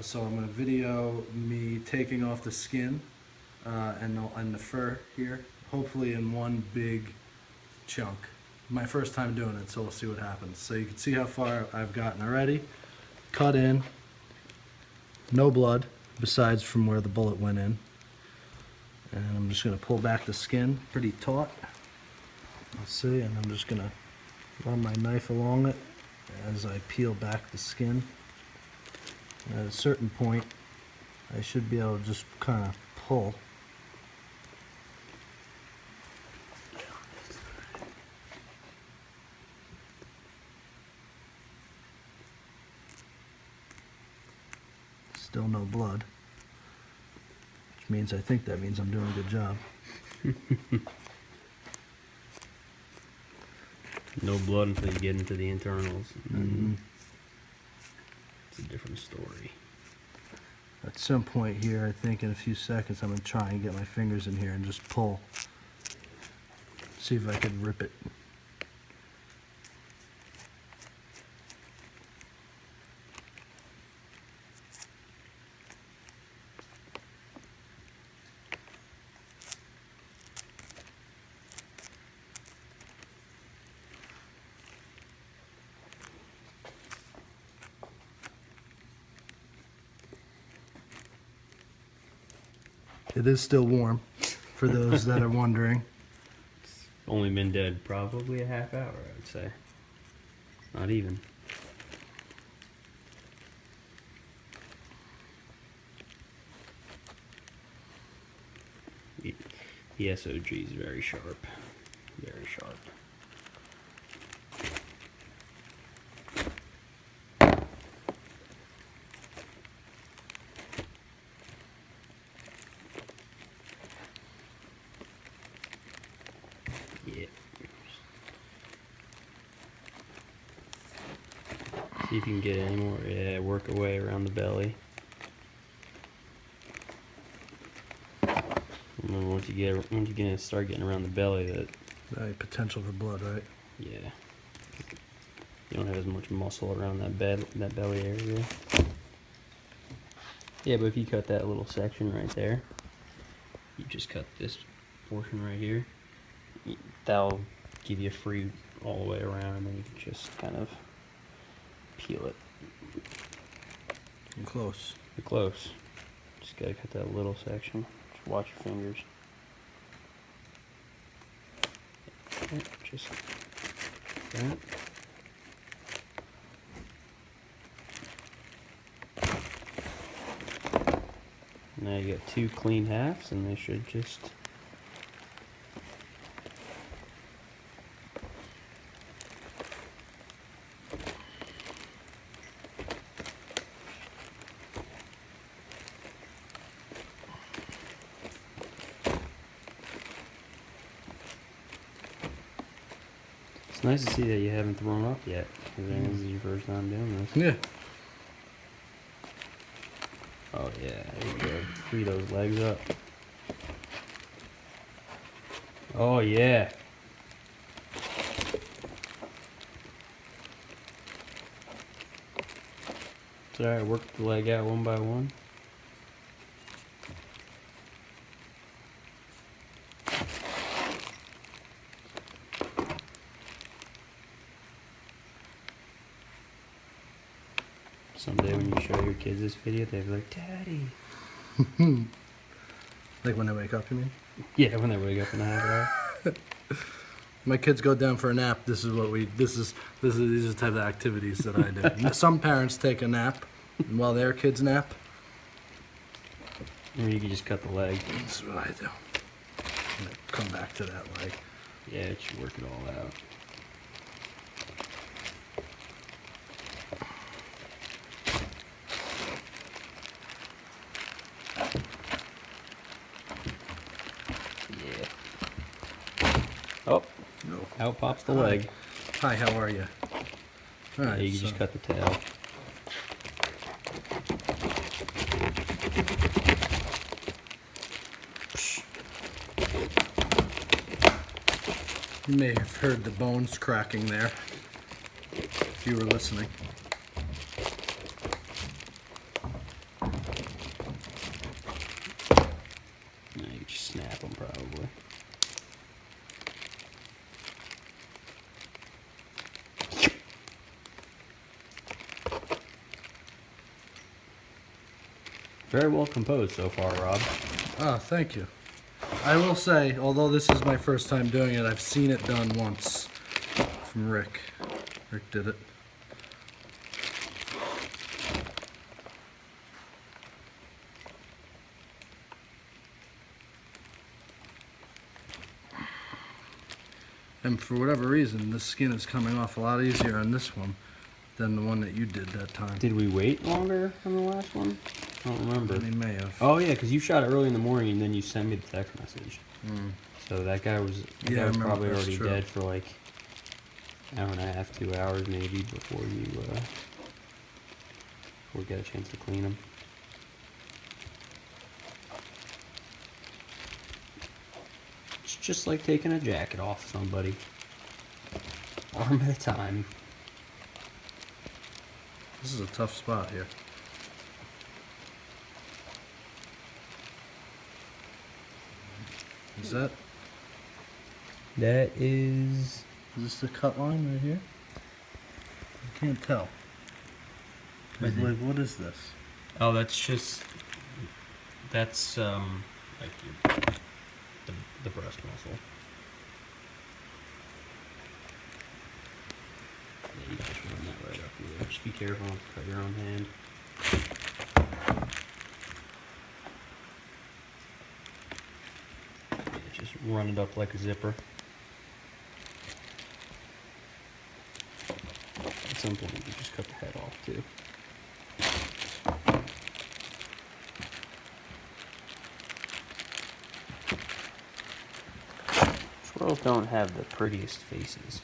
So I'm going to video me taking off the skin and the fur here, hopefully in one big chunk. My first time doing it, so we'll see what happens. So you can see how far I've gotten already. Cut in, no blood, besides from where the bullet went in. And I'm just going to pull back the skin, pretty taut. Let's see, and I'm just going to run my knife along it as I peel back the skin. And at a certain point, I should be able to just kind of pull. Still no blood, which means I think that means I'm doing a good job. No blood until you get into the internals. It's a different story. At some point here, I think in a few seconds, I'm going to try and get my fingers in here and just pull. See if I can rip it. It is still warm, for those that are wondering. It's only been dead probably a half hour, I would say. Not even. The SOG is very sharp. Very sharp. Yeah. See if you can get any more. Yeah, work away around the belly. And then once you start getting around the belly, that Potential for blood, right? yeah, you don't have as much muscle around that belly area. Yeah, but if you cut that little section right there, you just cut this portion right here. That'll give you a free all the way around, and then you can just kind of peel it. I'm close. You're close. Just gotta cut that little section. Just watch your fingers. Yeah, just that. Now you got two clean halves, and they should just It's nice to see that you haven't thrown up yet, because this is your first time doing this. Yeah. Oh yeah, there you go. Free those legs up. Oh yeah. It's alright, work the leg out one by one. Someday when you show your kids this video, they'll be like, Daddy. Like when they wake up, you mean? Yeah, when they wake up in a half hour. My kids go down for a nap. These are the type of activities that I do. Some parents take a nap while their kids nap. Or you can just cut the leg. This is what I do. I'm gonna come back to that leg. Yeah, it should work it all out. Oh, No. out pops the leg. Hi, how are you? All Yeah, right, you can just cut the tail. You may have heard the bones cracking there, if you were listening. Very well composed so far, Rob. Oh, thank you. I will say, although this is my first time doing it, I've seen it done once from Rick. Rick did it. And for whatever reason, the skin is coming off a lot easier on this one than the one that you did that time. Did we wait longer on the last one? I don't remember. We may have. Oh yeah, because you shot it early in the morning and then you sent me the text message. Mm. So that guy was, Yeah, I remember, probably that's already true. dead for like an hour and a half, 2 hours maybe before you got a chance to clean him. It's just like taking a jacket off somebody. Arm at a time. This is a tough spot here. Is that? That is... Is this the cut line right here? I can't tell. Is it? Like, what is this? Oh, that's just... That's, like the breast muscle. Yeah, you can just run that right up here. Just be careful not to cut your own hand. Yeah, just run it up like a zipper. At some point, you just cut the head off too. Squirrels don't have the prettiest faces.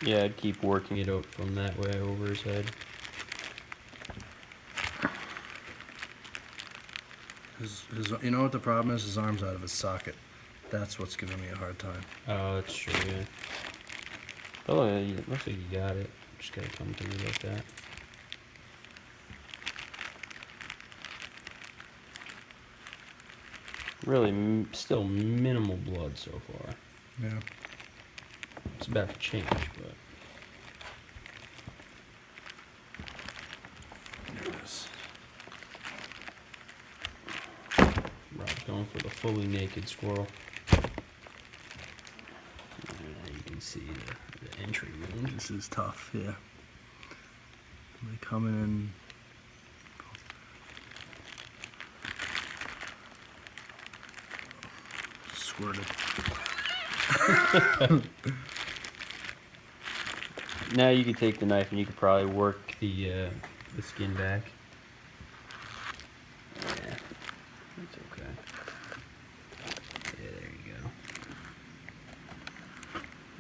Yeah, I'd keep working it out from that way over his head. You know what the problem is? His arm's out of his socket. That's what's giving me a hard time. Oh, that's true, yeah. Oh, yeah, it looks like you got it. Just gotta come through like that. Really, still minimal blood so far. Yeah. It's about to change, but... There it is. Rob's going for the fully naked squirrel. You can see the entry wound. This is tough, yeah. They coming in. Squirted. Now you can take the knife and you could probably work the skin back. Yeah, that's okay. Yeah, there you go.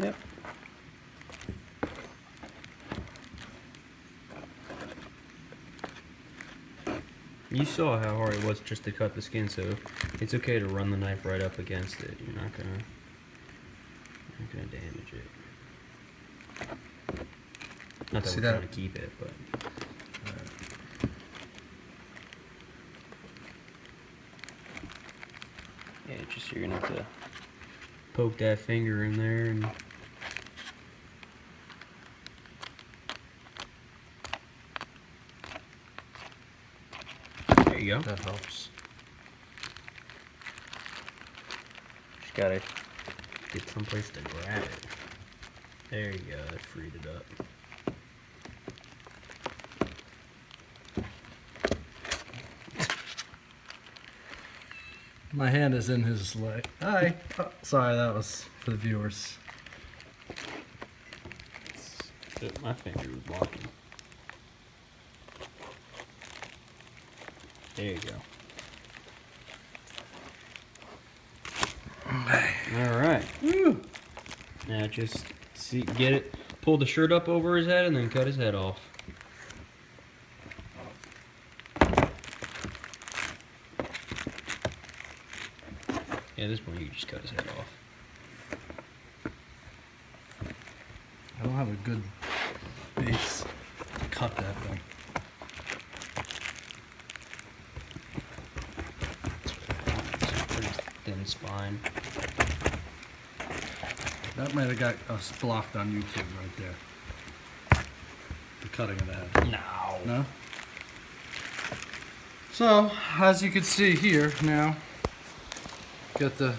Yep. You saw how hard it was just to cut the skin, so it's okay to run the knife right up against it. You're not gonna damage it. Not that See we're that? trying to keep it, but yeah, just you're gonna have to poke that finger in there and. There you go. That helps. Just gotta get someplace to grab it. There you go, that freed it up. My hand is in his leg. Hi. Oh, sorry, that was for the viewers. My finger was blocking. There you go. Alright. Now just get it, pull the shirt up over his head and then cut his head off. Yeah, at this point you can just cut his head off. I don't have a good base to cut that thing. thin spine. That might have got us blocked on YouTube right there. The cutting of the head. No. No? So, as you can see here now, get the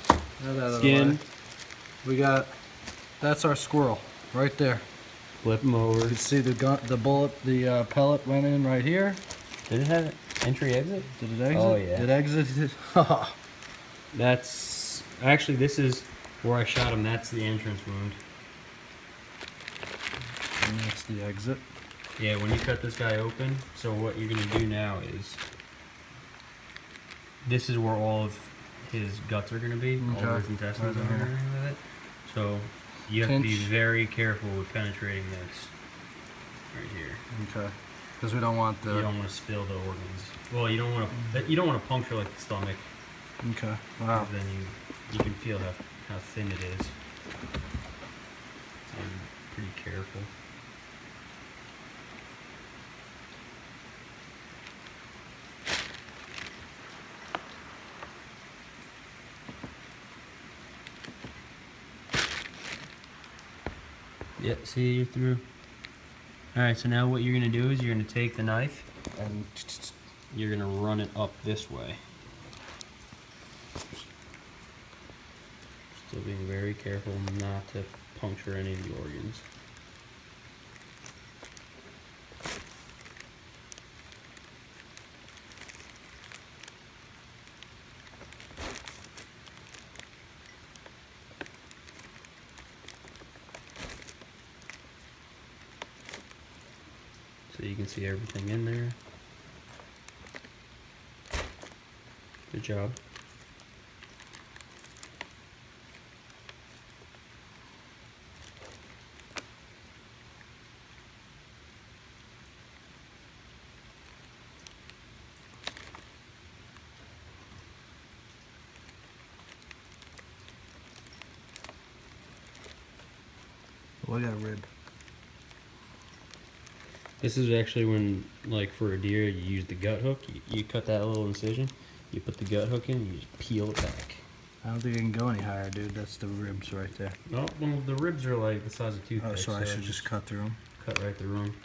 that out of the Skin. way. We got, that's our squirrel right there. Flip them over. You can see the gun, the bullet, the pellet went in right here. Did it have entry exit? Did it exit? Oh, yeah. It exited. That's actually, this is where I shot him. That's the entrance wound. And that's the exit. Yeah, when you cut this guy open, so what you're gonna do now is, this is where all of his guts are gonna be, all of his intestines Right are there. gonna be with it. So you have to be Pinch. very careful with penetrating this right here. Okay. Because we don't want the. You don't want to spill the organs. Well, you don't want to puncture like the stomach. Okay. Wow. 'Cause then you can feel how thin it is. So be pretty careful. Yeah, see, you're through. Alright, so now what you're going to do is you're going to take the knife And you're going to run it up this way. Still being very careful not to puncture any of the organs. So you can see everything in there. Good job. look at rib. This is actually when, like for a deer, you use the gut hook. You cut that little incision, you put the gut hook in, and you just peel it back. I don't think it can go any higher, dude. That's the ribs right there. Well, the ribs are like the size of toothpicks. Oh, so I should just cut through them. cut right through them.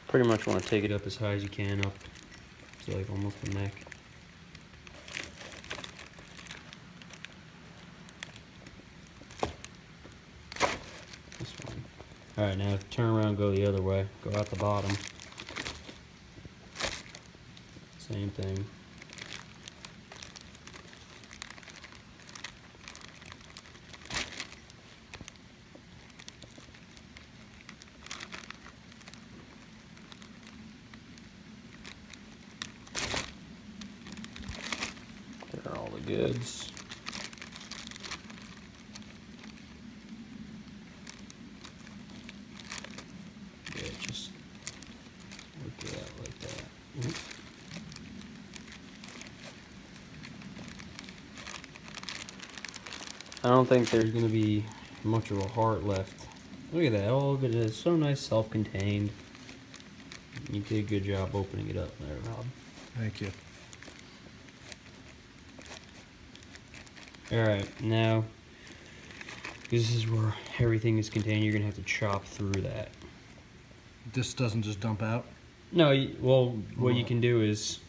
Pretty much want to take it up as high as you can, up to like almost the neck. This one. Alright, now turn around, go the other way. Go out the bottom. Same thing. There are all the goods. Yeah, just work it out like that. Oop. I don't think there's going to be much of a heart left. Look at that, all of it is so nice, self-contained. You did a good job opening it up there, Rob. Thank you. Alright, now, this is where everything is contained, you're going to have to chop through that. This doesn't just dump out? No, well, what you can do is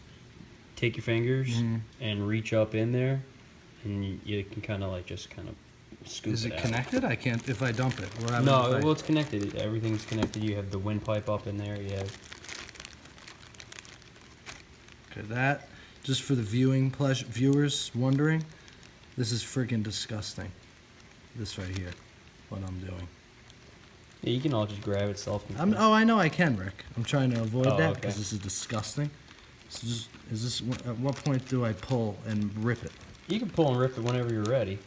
take your fingers Mhm. and reach up in there, and you can kind of like just kind of scoop Is it it out. connected? I can't, if I dump it. What happens No, if I- well, it's connected. Everything's connected. You have the windpipe up in there. You have Okay, that, just for the viewing pleasure, viewers wondering, this is freaking disgusting. This right here, what I'm doing. yeah, you can all just grab it self. Oh, I know I can, Rick. I'm trying to avoid Oh, that okay. because this is disgusting. So just, is this, at what point do I pull and rip it? You can pull and rip it whenever you're ready.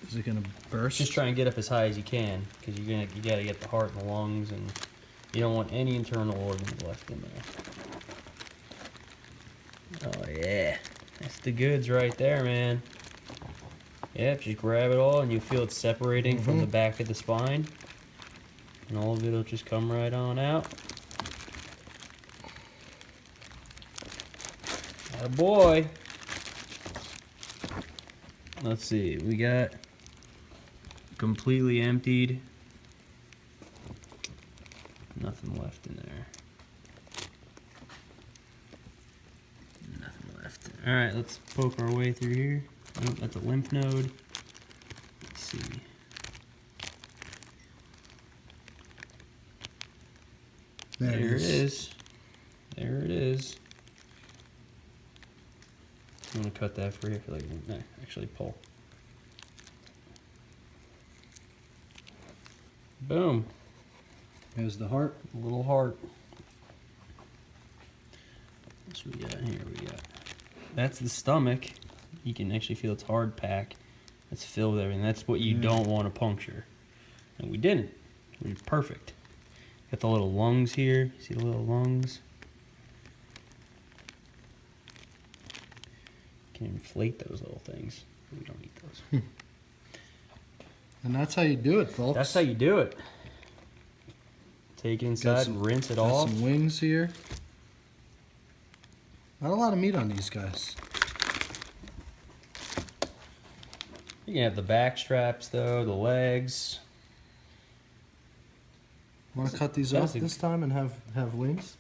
Is it gonna burst? Just try and get up as high as you can, because you got to get the heart and the lungs, and you don't want any internal organs left in there. Oh yeah, that's the goods right there, man. Yep, just grab it all, and you feel it separating from the back of the spine, and all of it'll just come right on out. A boy. Let's see. We got completely emptied. Nothing left in there. Nothing left. All right, let's poke our way through here. Oh, that's a lymph node. Let's see. There it is. There it is. I'm gonna cut that free. I feel like no, actually pull. Boom. There's the heart. A little heart. What's we got here? We got. That's the stomach. You can actually feel its hard pack. It's filled with everything. That's what you don't want to puncture. And we didn't. We were perfect. Got the little lungs here. See the little lungs? Can inflate those little things. We don't need those. And that's how you do it, folks. That's how you do it. Take it inside and rinse it off. Some wings here. Not a lot of meat on these guys. You can have the back straps though, the legs. Want to cut these off this time and have wings?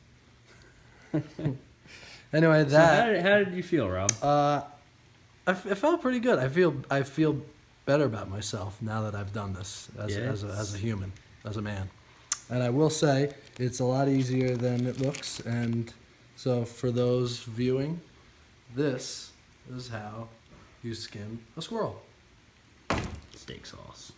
Anyway, that. So how did you feel, Rob? I felt pretty good. I feel better about myself now that I've done this as a human, as a man. And I will say it's a lot easier than it looks. And so for those viewing, this is how you skin a squirrel. Steak sauce.